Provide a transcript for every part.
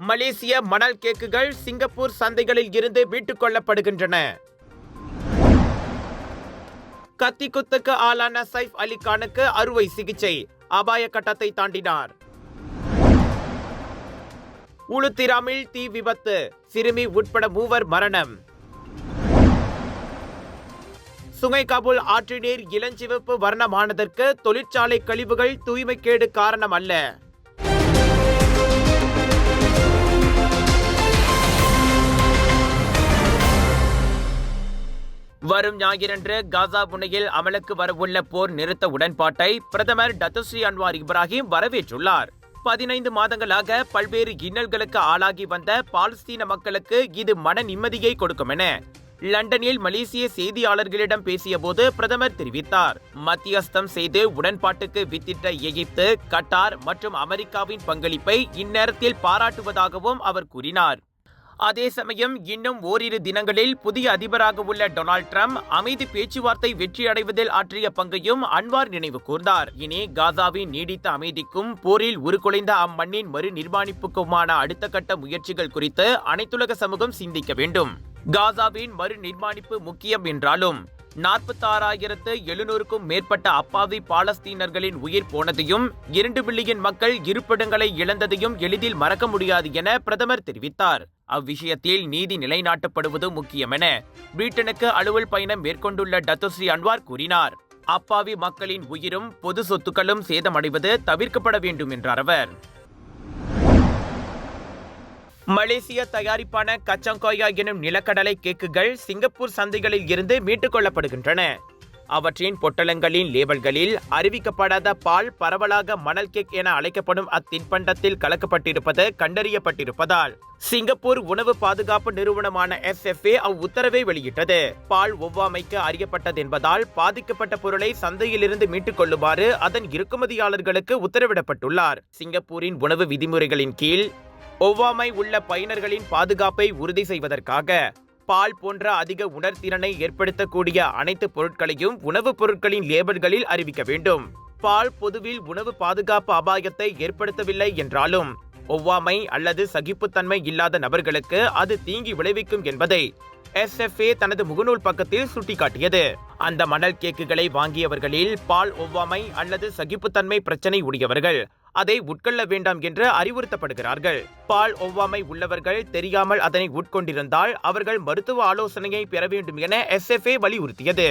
மலேசிய மணல் கேக்குகள் சிங்கப்பூர் சந்தைகளில் இருந்து மீட்டுக் கொள்ளப்படுகின்றன. கத்திக்குத்துக்கு ஆளான சைஃப் அலி கானுக்கு அறுவை சிகிச்சை, அபாய கட்டத்தை தாண்டினார். உளுத்திராமில் தீ விபத்து, சிறுமி உட்பட 3 மரணம். சுங்கைகாபுல் ஆற்று நீர் இளஞ்சிவப்பு வர்ணமானதற்கு தொழிற்சாலை கழிவுகள் தூய்மைக்கேடு காரணம் அல்ல. வரும் ஞாயிறன்று காசா முனையில் அமலுக்கு வரவுள்ள போர் நிறுத்த உடன்பாட்டை பிரதமர் டத்துஸ்ரீ அன்வார் இப்ராஹிம் வரவேற்றுள்ளார். 15 மாதங்களாக பல்வேறு இன்னல்களுக்கு ஆளாகி வந்த பாலஸ்தீன மக்களுக்கு இது மன நிம்மதியை கொடுக்கும் என லண்டனில் மலேசிய செய்தியாளர்களிடம் பேசியபோது பிரதமர் தெரிவித்தார். மத்தியஸ்தம் செய்து உடன்பாட்டுக்கு வித்திட்ட எகிப்து, கட்டார் மற்றும் அமெரிக்காவின் பங்களிப்பை இந்நேரத்தில் பாராட்டுவதாகவும் அவர் கூறினார். அதே சமயம் இன்னும் ஓரிரு தினங்களில் புதிய அதிபராக உள்ள டொனால்ட் ட்ரம்ப் அமைதி பேச்சுவார்த்தை வெற்றியடைவதில் ஆற்றிய பங்கையும் அன்வார் நினைவு கூர்ந்தார். இனி காசாவின் நீடித்த அமைதிக்கும் போரில் உருக்குலைந்த அம்மண்ணின் மறு நிர்மாணிப்புக்குமான அடுத்த கட்ட முயற்சிகள் குறித்து அனைத்துலக சமூகம் சிந்திக்க வேண்டும். காசாவின் மறு நிர்மாணிப்பு முக்கியம் என்றாலும் 46,700க்கும் மேற்பட்ட அப்பாவி பாலஸ்தீனர்களின் உயிர் போனதையும் 2 பில்லியன் மக்கள் இருப்பிடங்களை இழந்ததையும் எளிதில் மறக்க முடியாது என பிரதமர் தெரிவித்தார். அவ்விஷயத்தில் நீதி நிலைநாட்டப்படுவது முக்கியம் என பிரிட்டனுக்கு அலுவல் பயணம் மேற்கொண்டுள்ள டத்துஸ்ரீ அன்வார் கூறினார். அப்பாவி மக்களின் உயிரும் பொது சொத்துக்களும் சேதமடைவது தவிர்க்கப்பட வேண்டும் என்றார் அவர். மலேசிய தயாரிப்பான கச்சங்கோயா எனும் நிலக்கடலை கேக்குகள் சிங்கப்பூர் சந்தைகளில் இருந்து மீட்டுக் கொள்ளப்படுகின்றன. அவற்றின் பொட்டலங்களின் லேபிள்களில் அறிவிக்கப்படாத பால் பரவலாக மணல் கேக் என அழைக்கப்படும் அத்தின்பண்டத்தில் கலக்கப்பட்டிருப்பது கண்டறியப்பட்டிருப்பதால் சிங்கப்பூர் உணவு பாதுகாப்பு நிறுவனமான SFA அவ்வுத்தரவை வெளியிட்டது. பால் ஒவ்வாமைக்கு அறியப்பட்டது என்பதால் பாதிக்கப்பட்ட பொருளை சந்தையிலிருந்து மீட்டுக் கொள்ளுமாறு அதன் இறக்குமதியாளர்களுக்கு உத்தரவிடப்பட்டுள்ளார். சிங்கப்பூரின் உணவு விதிமுறைகளின் கீழ் ஒவ்வாமை உள்ள பயனர்களின் பாதுகாப்பை உறுதி செய்வதற்காக பால் போன்ற அதிக உணர்திறனை ஏற்படுத்தக்கூடிய அனைத்து பொருட்களையும் உணவுப் பொருட்களின் லேபிள்களில் அறிவிக்க வேண்டும். பால் பொதுவில் உணவு பாதுகாப்பு அபாயத்தை ஏற்படுத்தவில்லை என்றாலும் ஒவ்வாமை அல்லது சகிப்புத்தன்மை இல்லாத நபர்களுக்கு அது தீங்கி விளைவிக்கும் என்பதை SFA தனது முகநூல் பக்கத்தில் சுட்டிக்காட்டியது. அந்த மணல் கேக்குகளை வாங்கியவர்களில் பால் ஒவ்வாமை அல்லது சகிப்புத்தன்மை பிரச்சனை உடையவர்கள் அதை உட்கொள்ள வேண்டாம் என்று அறிவுறுத்தப்படுகிறார்கள். பால் ஒவ்வாமை உள்ளவர்கள் தெரியாமல் அதனை உட்கொண்டிருந்தால் அவர்கள் மருத்துவ ஆலோசனையை பெற வேண்டும் என SFA வலியுறுத்தியது.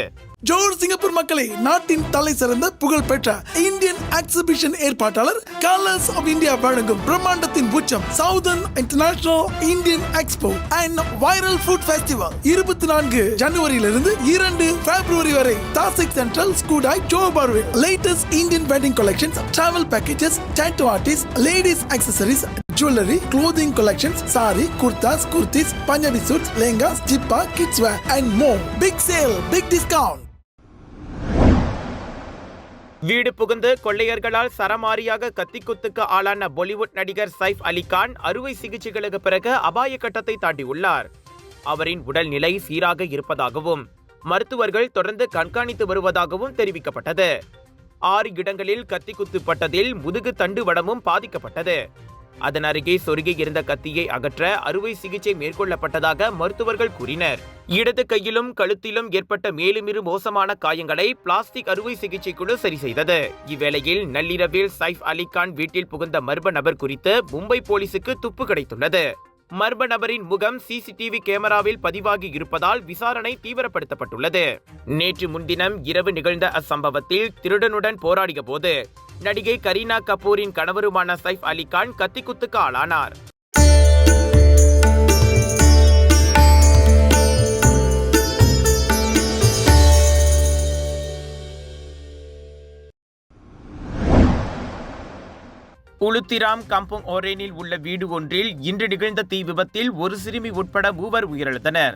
ஜோர் சிங்கப்பூர் மக்களை, நாட்டின் தலை சிறந்த புகழ்பெற்ற இந்தியன் எக்ஸிபிஷன் ஏற்பாட்டாளர் கலர்ஸ் ஆஃப் இந்தியா வழங்கும் பிரம்மாண்டத்தின் உச்சம் southern international Indian expo and viral food festival 24 ஜனவரியிலிருந்து 2 பிப்ரவரி வரை தாசிக் சென்ட்ரல் ஸ்கூடாய் ஜோபார்வில் latest Indian wedding collections, travel packages, tattoo artists, ladies accessories, jewelry, clothing collections, sari, kurtas, kurtis, Punjabi suits, lehengas, jippa, kids wear and more. Big sale, big discount. வீடு புகுந்து கொள்ளையர்களால் சரமாரியாக கத்திக்குத்துக்கு ஆளான பாலிவுட் நடிகர் சைஃப் அலி கான் அறுவை சிகிச்சைகளுக்கு பிறகு அபாய கட்டத்தை தாண்டியுள்ளார். அவரின் உடல்நிலை சீராக இருப்பதாகவும் மருத்துவர்கள் தொடர்ந்து கண்காணித்து வருவதாகவும் தெரிவிக்கப்பட்டது. 6 இடங்களில் கத்தி குத்துப்பட்டதில் முதுகு தண்டு வடமும் பாதிக்கப்பட்டது. அதன் அருகே சொருகி இருந்த கத்தியை அகற்ற அறுவை சிகிச்சை மேற்கொள்ளப்பட்டதாக மருத்துவர்கள் கூறினர். இடது கையிலும் கழுத்திலும் ஏற்பட்ட மேலும் 2 மோசமான காயங்களை பிளாஸ்டிக் அறுவை சிகிச்சை குழு சரி செய்தது. இவ்வேளையில் நள்ளிரவில் சைஃப் அலி கான் வீட்டில் புகுந்த மர்ம நபர் குறித்து மும்பை போலீசுக்கு துப்பு கிடைத்துள்ளது. மர்ம நபரின் முகம் CCTV கேமராவில் பதிவாகி இருப்பதால் விசாரணை தீவிரப்படுத்தப்பட்டுள்ளது. நேற்று முன்தினம் இரவு நிகழ்ந்த அச்சம்பவத்தில் திருடனுடன் போராடிய போது நடிகை கரீனா கபூரின் கணவருமான சைஃப் அலி கான் கத்திக்குத்துக்கு ஆளானார். உளுத்திராம் கம்புங் ஓரேனில் உள்ள வீடு ஒன்றில் இன்று நிகழ்ந்த தீ விபத்தில் ஒரு சிறுமி உட்பட 3 உயிரிழந்தனர்.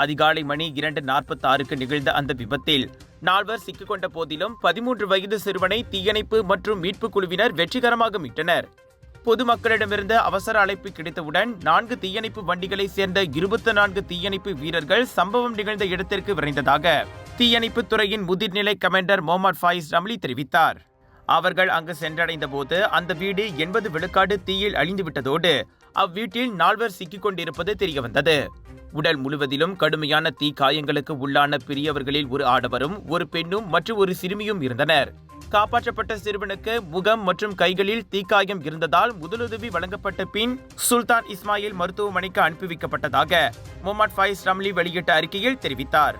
அதிகாலை மணி 2:46க்கு நிகழ்ந்த அந்த விபத்தில் 4 சிக்கிக் கொண்ட போதிலும் 13 வயது சிறுவனை தீயணைப்பு மற்றும் மீட்பு குழுவினர் வெற்றிகரமாக மீட்டனர். பொதுமக்களிடமிருந்து அவசர அழைப்பு கிடைத்தவுடன் 4 தீயணைப்பு வண்டிகளை சேர்ந்த 24 தீயணைப்பு வீரர்கள் சம்பவம் நிகழ்ந்த இடத்திற்கு விரைந்ததாக தீயணைப்புத் துறையின் முதிர்நிலை கமாண்டர் முகமது ஃபாயிஸ் ரம்லி தெரிவித்தார். அவர்கள் அங்கு சென்றடைந்த போது அந்த வீடு 80 விழுக்காடு தீயில் அழிந்துவிட்டதோடு அவ்வீட்டில் 4 சிக்கிக் கொண்டிருப்பது தெரியவந்தது. உடல் முழுவதிலும் கடுமையான தீ காயங்களுக்கு உள்ளான பெரியவர்களில் ஒரு ஆடவரும் ஒரு பெண்ணும் மற்றும் ஒரு சிறுமியும் இருந்தனர். காப்பாற்றப்பட்ட சிறுவனுக்கு முகம் மற்றும் கைகளில் தீக்காயம் இருந்ததால் முதலுதவி வழங்கப்பட்ட பின் சுல்தான் இஸ்மாயில் மருத்துவமனைக்கு அனுப்பி வைக்கப்பட்டதாக முகமது ஃபைஸ் ரம்லி வெளியிட்ட அறிக்கையில் தெரிவித்தார்.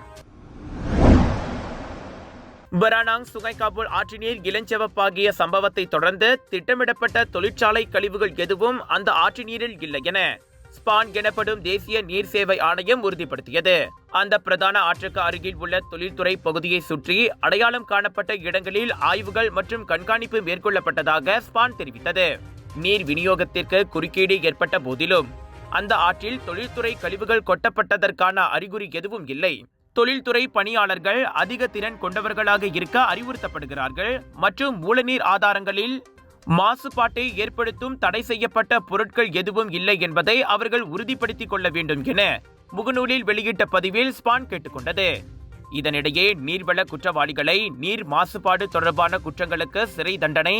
பரானாங் சுங்கை காபூல் ஆற்றினீர் இளஞ்சிவப்பாகிய சம்பவத்தை தொடர்ந்து திட்டமிடப்பட்ட தொழிற்சாலை கழிவுகள் எதுவும் அந்த ஆற்றினீரில் இல்லை என ஸ்பான் எனப்படும் தேசிய நீர் சேவை ஆணையம் உறுதிப்படுத்தியது. அந்த பிரதான ஆற்றுக்கு அருகில் உள்ள தொழில்துறை பகுதியை சுற்றி அடையாளம் காணப்பட்ட இடங்களில் ஆய்வுகள் மற்றும் கண்காணிப்பு மேற்கொள்ளப்பட்டதாக ஸ்பான் தெரிவித்தது. நீர் விநியோகத்திற்கு குறுக்கீடு ஏற்பட்ட போதிலும் அந்த ஆற்றில் தொழில்துறை கழிவுகள் கொட்டப்பட்டதற்கான அறிகுறி எதுவும் இல்லை. தொழில்துறை பணியாளர்கள் அதிக திறன் கொண்டவர்களாக இருக்க அறிவுறுத்தப்படுகிறார்கள் மற்றும் மூலநீர் ஆதாரங்களில் மாசுபாட்டை ஏற்படுத்தும் தடை செய்யப்பட்ட பொருட்கள் எதுவும் இல்லை என்பதை அவர்கள் உறுதிப்படுத்திக் கொள்ள வேண்டும் என முகநூலில் வெளியிட்ட பதிவில் ஸ்பான் கேட்டுக்கொண்டது. இதனிடையே நீர்வள குற்றவாளிகளை நீர் மாசுபாடு தொடர்பான குற்றங்களுக்கு சிறை தண்டனை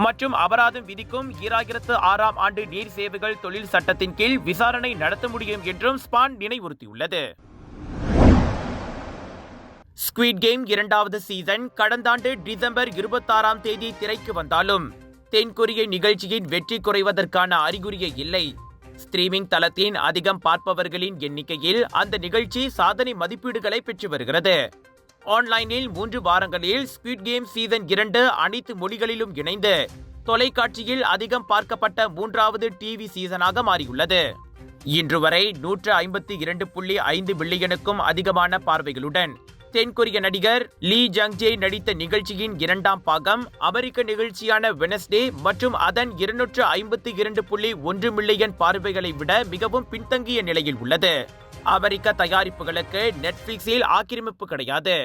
மற்றும் அபராதம் விதிக்கும் 2006ஆம் ஆண்டு நீர் சேவைகள் தொழில் சட்டத்தின் கீழ் விசாரணை நடத்த முடியும் என்றும் ஸ்பான் நினைவுறுத்தியுள்ளது. ஸ்குவிட் கேம் 2வது சீசன் கடந்த ஆண்டு டிசம்பர் 26ஆம் தேதி திரைக்கு வந்தாலும் தென்கொரிய நிகழ்ச்சியின் வெற்றி குறைவதற்கான அறிகுறியே இல்லை. ஸ்ட்ரீமிங் தளத்தின் அதிகம் பார்ப்பவர்களின் எண்ணிக்கையில் அந்த நிகழ்ச்சி சாதனை மதிப்பீடுகளை பெற்று வருகிறது. ஆன்லைனில் 3 வாரங்களில் ஸ்குவிட் கேம் சீசன் 2 அனைத்து மொழிகளிலும் இணைந்து தொலைக்காட்சியில் அதிகம் பார்க்கப்பட்ட 3வது டிவி சீசனாக மாறியுள்ளது. இன்று வரை 152.5 பில்லியனுக்கும் அதிகமான பார்வைகளுடன் தென்கொரிய நடிகர் லீ ஜங்-ஜே நடித்த நிகழ்ச்சியின் 2ஆம் பாகம் அமெரிக்க நிகழ்ச்சியான வெனஸ்டே மற்றும் அதன் 252.1 மில்லியன் பார்வைகளை விட மிகவும் பின்தங்கிய நிலையில் உள்ளது. அமெரிக்க தயாரிப்புகளுக்கு நெட்ஃபிளிக்ஸில் ஆக்கிரமிப்பு கிடையாது.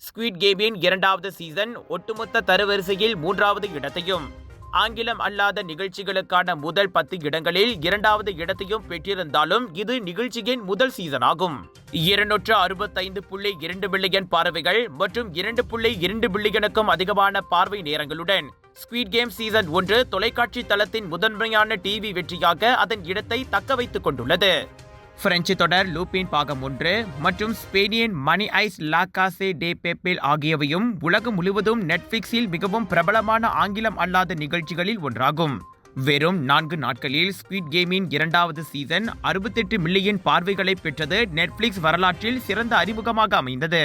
ஸ்குவிட் கேமின் 2வது சீசன் ஒட்டுமொத்த தரவரிசையில் 3வது இடத்தையும் ஆங்கிலம் அல்லாத நிகழ்ச்சிகளுக்கான முதல் 10 இடங்களில் 2வது இடத்தையும் பெற்றிருந்தாலும் இது நிகழ்ச்சியின் முதல் சீசன் ஆகும். 265.2 பில்லியன் பார்வைகள் மற்றும் 2.2 பில்லியனுக்கும் அதிகமான பார்வை நேரங்களுடன் ஸ்குவிட் கேம் சீசன் 1 தொலைக்காட்சி தளத்தின் முதன்மையான டிவி வெற்றியாக அதன் இடத்தை தக்க வைத்துக் கொண்டுள்ளது. பிரெஞ்சு தொடர் லூபின் பாகம் 1 மற்றும் ஸ்பெயினியன் மணி ஐஸ் லா காசே டே பேப்பேல் ஆகியவையும் உலகம் முழுவதும் நெட்ஃபிளிக்ஸில் மிகவும் பிரபலமான ஆங்கிலம் அல்லாத நிகழ்ச்சிகளில் ஒன்றாகும். வெறும் 4 நாட்களில் ஸ்குவிட் கேமின் 2வது சீசன் 68 மில்லியன் பார்வைகளை பெற்றது நெட்ஃபிளிக்ஸ் வரலாற்றில் சிறந்த அறிமுகமாக அமைந்தது.